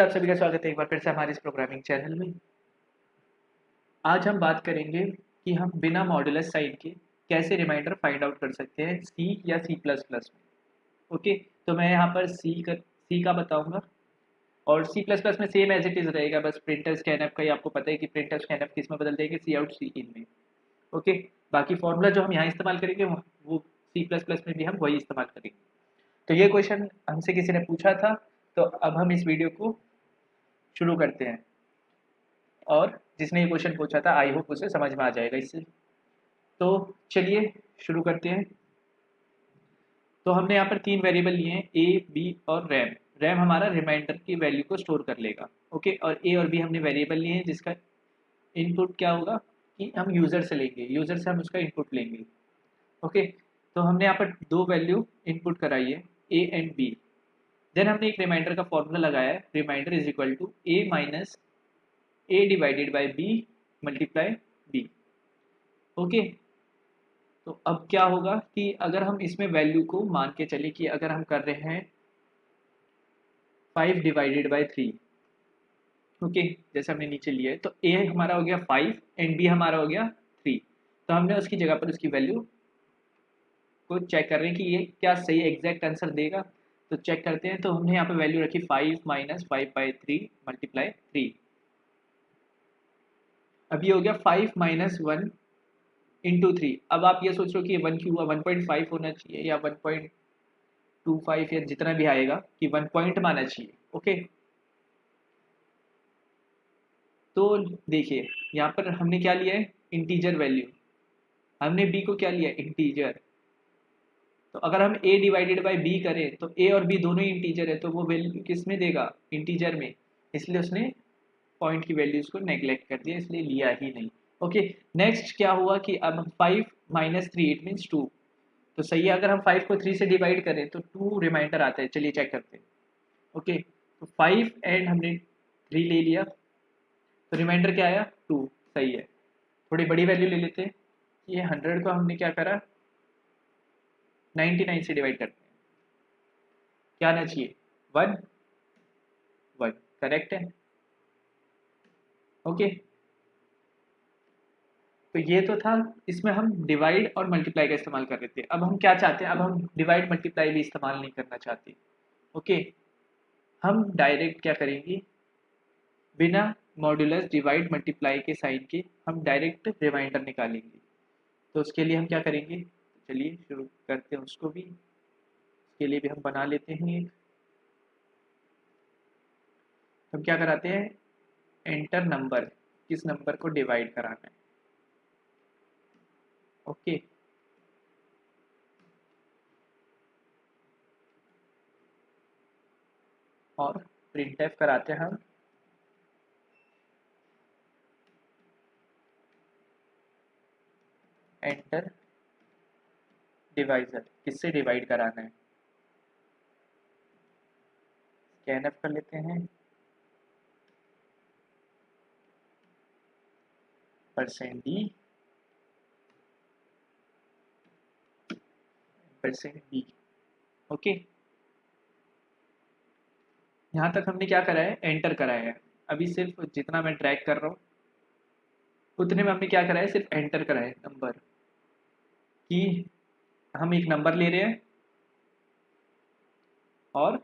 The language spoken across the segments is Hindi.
आप सभी का स्वागत है एक बार फिर से हमारे इस प्रोग्रामिंग चैनल में। आज हम बात करेंगे कि हम बिना मॉड्यूलस साइन के कैसे रिमाइंडर फाइंड आउट कर सकते हैं सी या सी प्लस प्लस में। ओके, तो मैं यहाँ पर सी का बताऊंगा और सी प्लस प्लस में सेम एज इट इज़ रहेगा, बस प्रिंटर स्कैनफ का ही आपको पता है कि प्रिंटर स्कैनफ किस में बदल देंगे, सी आउट सी इन में। ओके, बाकी फॉर्मूला जो हम यहाँ इस्तेमाल करेंगे वो सी प्लस प्लस में भी हम वही इस्तेमाल करेंगे। तो ये क्वेश्चन हमसे किसी ने पूछा था, तो अब हम इस वीडियो को शुरू करते हैं और जिसने ये क्वेश्चन पूछा था आई होप उसे समझ में आ जाएगा इससे। तो चलिए शुरू करते हैं। तो हमने यहाँ पर तीन वेरिएबल लिए हैं, ए बी और रैम। रैम हमारा रिमाइंडर की वैल्यू को स्टोर कर लेगा। ओके, और ए और बी हमने वेरिएबल लिए हैं जिसका इनपुट क्या होगा कि हम यूज़र से लेंगे, यूज़र से हम उसका इनपुट लेंगे। ओके, तो हमने यहाँ पर दो वैल्यू इनपुट कराई है, ए एंड बी। देन हमने एक रिमाइंडर का फॉर्मूला लगाया है, reminder is equal to a minus a divided by b multiply b. Okay, तो अब क्या होगा कि अगर हम इसमें वैल्यू को मान के चले कि अगर हम कर रहे हैं 5 डिवाइडेड बाई 3। ओके, जैसे हमने नीचे लिया है, तो ए हमारा हो गया 5 एंड बी हमारा हो गया 3। तो हमने उसकी जगह पर उसकी वैल्यू को चेक कर रहे हैं कि ये क्या सही एग्जैक्ट आंसर देगा। तो चेक करते हैं, तो हमने यहाँ पे वैल्यू रखी 5 माइनस 5/3 मल्टीप्लाई 3। अब ये हो गया 5 माइनस 1 इंटू 3। अब आप ये सोच रहे हो कि ये 1 क्यों हुआ, 1.5 होना चाहिए या 1.25 या जितना भी आएगा कि 1 पॉइंट माना चाहिए। ओके, तो देखिए यहाँ पर हमने क्या लिया है, इंटीजर वैल्यू। हमने बी को क्या लिया, इंटीजर। तो अगर हम a डिवाइडेड बाई बी करें तो a और b दोनों ही इंटीजर है, तो वो वैल्यू किस में देगा, इंटीजर में। इसलिए उसने पॉइंट की वैल्यूज को नेग्लेक्ट कर दिया, इसलिए लिया ही नहीं। ओके, नेक्स्ट क्या हुआ कि अब 5 माइनस 3 इट मीन्स 2। तो सही है, अगर हम 5 को 3 से डिवाइड करें तो 2 रिमाइंडर आता है। चलिए चेक करते हैं। ओके, तो 5 एंड हमने 3 ले लिया, तो रिमाइंडर क्या आया, 2। सही है, थोड़ी बड़ी वैल्यू ले लेते हैं। ये 100 को हमने क्या करा, 99 से डिवाइड करते हैं। क्या आना चाहिए, 1 1 करेक्ट है। ओके, तो ये तो था, इसमें हम डिवाइड और मल्टीप्लाई का इस्तेमाल कर रहे थे। अब हम क्या चाहते हैं, अब हम डिवाइड मल्टीप्लाई भी इस्तेमाल नहीं करना चाहते। ओके, हम डायरेक्ट क्या करेंगे, बिना मॉड्यूलस डिवाइड मल्टीप्लाई के साइन के हम डायरेक्ट रिमाइंडर निकालेंगे। तो उसके लिए हम क्या करेंगे, चलिए शुरू करते हैं उसको भी। उसके लिए भी हम बना लेते हैं एक। हम क्या कराते हैं, एंटर नंबर, किस नंबर को डिवाइड कराना है। ओके, और प्रिंटफ कराते हैं हम एंटर डिवाइजर, किससे डिवाइड कराना है। स्कैनअप कर लेते हैं, %d %b। ओके, यहाँ तक हमने क्या करा है, एंटर कराया है। अभी सिर्फ जितना मैं ट्रैक कर रहा हूँ उतने में हमने क्या करा है, सिर्फ एंटर करा है नंबर, कि हम एक नंबर ले रहे हैं और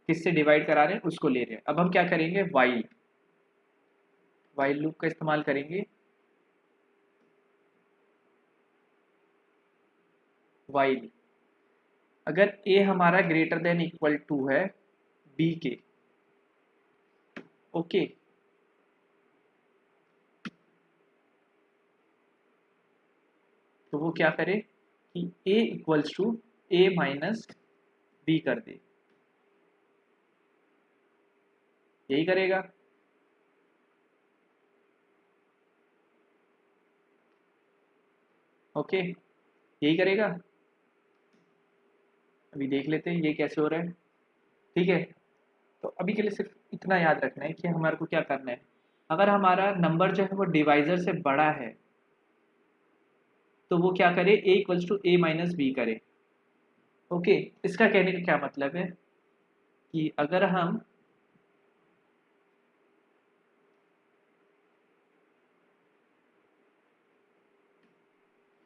किससे डिवाइड करा रहे हैं उसको ले रहे हैं। अब हम क्या करेंगे, वाइल लूप का इस्तेमाल करेंगे। वाइल, अगर a हमारा ग्रेटर देन इक्वल टू है b के, ओके, तो वो क्या करे कि a equals to a minus b कर दे, यही करेगा। ओके, यही करेगा। अभी देख लेते हैं ये कैसे हो रहा है। ठीक है, तो अभी के लिए सिर्फ इतना याद रखना है कि हमारे को क्या करना है। अगर हमारा नंबर जो है वो डिवाइजर से बड़ा है तो वो क्या करे, a equals to a minus b करे। ओके, इसका कहने का क्या मतलब है कि अगर हम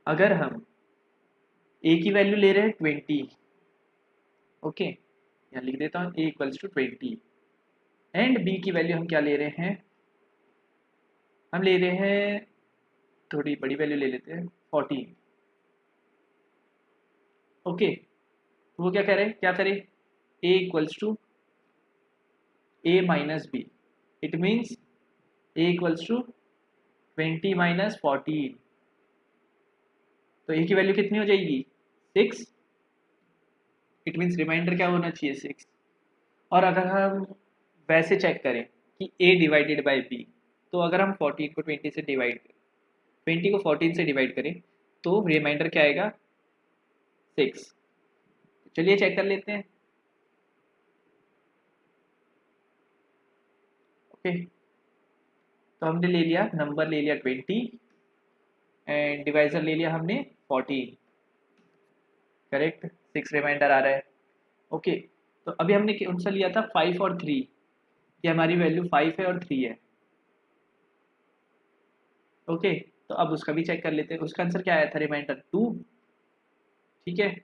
अगर हम ए की वैल्यू ले रहे हैं 20, ओके, यहाँ लिख देता हूँ a equals to 20 and b की वैल्यू हम क्या ले रहे हैं, हम ले रहे हैं थोड़ी बड़ी वैल्यू ले लेते हैं 14, ओके। तो वो क्या कह रहे हैं, क्या करें, a equals to a minus b, it means a equals to 20 minus 14, तो a की वैल्यू कितनी हो जाएगी 6, इट मीन्स रिमाइंडर क्या होना चाहिए 6। और अगर हम वैसे चेक करें कि a डिवाइडेड बाई b, तो अगर हम 14 को 20 से डिवाइड करें, 20 को 14 से डिवाइड करें तो रिमाइंडर क्या आएगा 6। चलिए चेक कर लेते हैं, ओके। तो हमने ले लिया, नंबर ले लिया 20 एंड डिवाइजर ले लिया हमने 14, करेक्ट, 6 रिमाइंडर आ रहा है, ओके। तो अभी हमने कौन सा लिया था 5 और 3, कि हमारी वैल्यू 5 है और 3 है, ओके। तो अब उसका भी चेक कर लेते हैं, उसका आंसर क्या आया था रिमाइंडर 2, ठीक है।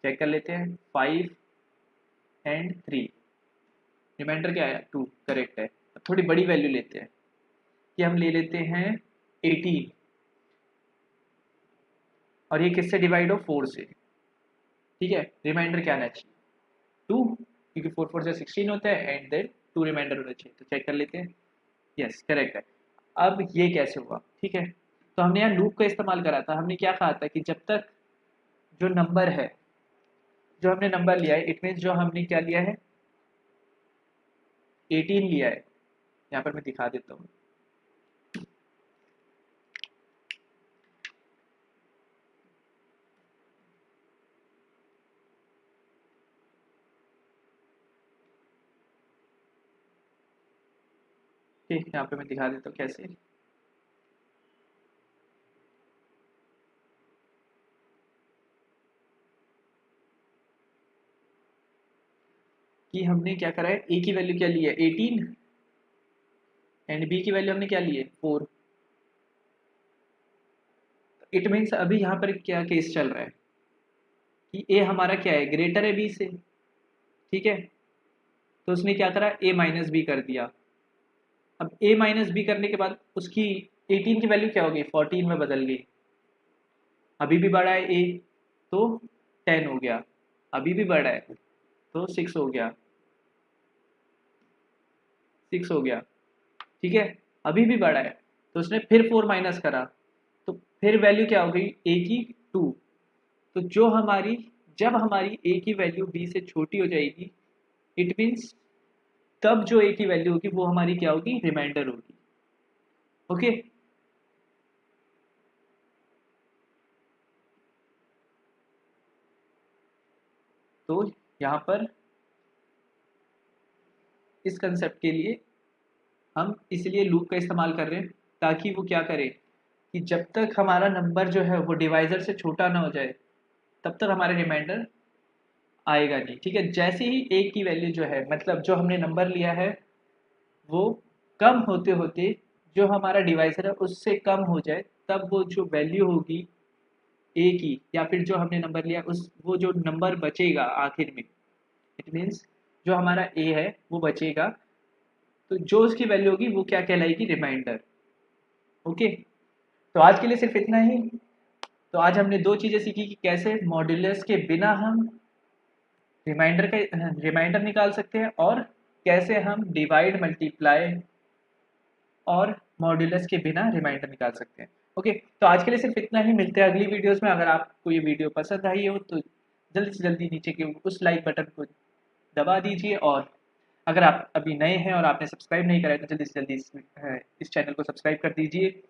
चेक कर लेते हैं 5 एंड 3, रिमाइंडर क्या आया 2, करेक्ट है। अब थोड़ी बड़ी वैल्यू लेते हैं, कि हम ले लेते हैं 18 और ये किससे डिवाइड हो 4 से, ठीक है। रिमाइंडर क्या आना चाहिए 2, क्योंकि 4 4 से 16 होता है एंड देन 2 रिमाइंडर होना चाहिए। तो चेक कर लेते हैं, यस करेक्ट है। अब ये कैसे हुआ, ठीक है। तो हमने यहाँ लूप का इस्तेमाल करा था, हमने क्या कहा था कि जब तक जो नंबर है, जो हमने नंबर लिया है, इट मीन्स जो हमने क्या लिया है 18 लिया है, यहाँ पर मैं दिखा देता हूँ, ठीक, यहाँ पे मैं दिखा देता हूँ कैसे। कि हमने क्या करा है, ए की वैल्यू क्या ली है 18 एंड बी की वैल्यू हमने क्या ली है 4, इट मीन्स अभी यहाँ पर क्या केस चल रहा है कि ए हमारा क्या है ग्रेटर है बी से, ठीक है। तो उसने क्या करा ए माइनस बी कर दिया। अब ए माइनस बी करने के बाद उसकी 18 की वैल्यू क्या होगी 14 में बदल गई, अभी भी बड़ा है ए तो 10 हो गया, अभी भी बड़ा है तो 6 हो गया, 6 हो गया, ठीक है। अभी भी बड़ा है तो उसने फिर 4 माइनस करा, तो फिर वैल्यू क्या हो गई ए की 2। तो जो हमारी, जब हमारी ए की वैल्यू बी से छोटी हो जाएगी, इट मीन्स तब जो ए की वैल्यू होगी वो हमारी क्या होगी रिमाइंडर होगी, ओके। तो यहाँ पर इस कंसेप्ट के लिए हम इसलिए लूप का इस्तेमाल कर रहे हैं, ताकि वो क्या करे कि जब तक हमारा नंबर जो है वो डिवाइजर से छोटा ना हो जाए तब तक हमारा रिमाइंडर आएगा नहीं, ठीक है। जैसे ही ए की वैल्यू जो है, मतलब जो हमने नंबर लिया है वो कम होते होते जो हमारा डिवाइजर है उससे कम हो जाए, तब वो जो वैल्यू होगी ए की, या फिर जो हमने नंबर लिया उस, वो जो नंबर बचेगा आखिर में, इट मीन्स जो हमारा ए है वो बचेगा, तो जो उसकी वैल्यू होगी वो क्या कहलाएगी रिमाइंडर, ओके। तो आज के लिए सिर्फ इतना ही। तो आज हमने दो चीज़ें सीखी कि कैसे मॉड्यूलस के बिना हम रिमाइंडर निकाल सकते हैं, और कैसे हम डिवाइड मल्टीप्लाई और मॉड्यूलस के बिना रिमाइंडर निकाल सकते हैं, ओके। तो आज के लिए सिर्फ इतना ही, मिलते हैं अगली वीडियोस में। अगर आपको ये वीडियो पसंद आई हो तो जल्दी से जल्दी नीचे के उस लाइक बटन को दबा दीजिए, और अगर आप अभी नए हैं और आपने सब्सक्राइब नहीं करा है तो जल्दी से जल्दी इस चैनल को सब्सक्राइब कर दीजिए।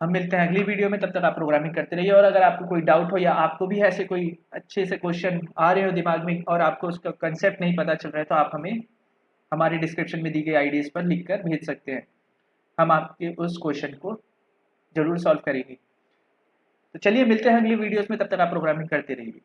हम मिलते हैं अगली वीडियो में, तब तक आप प्रोग्रामिंग करते रहिए। और अगर आपको कोई डाउट हो या आपको भी ऐसे कोई अच्छे से क्वेश्चन आ रहे हो दिमाग में और आपको उसका कंसेप्ट नहीं पता चल रहा है, तो आप हमें हमारे डिस्क्रिप्शन में दी गई आईडीज़ पर लिख कर भेज सकते हैं, हम आपके उस क्वेश्चन को ज़रूर सॉल्व करेंगे। तो चलिए मिलते हैं अगली वीडियोस में, तब तक आप प्रोग्रामिंग करते रहिए।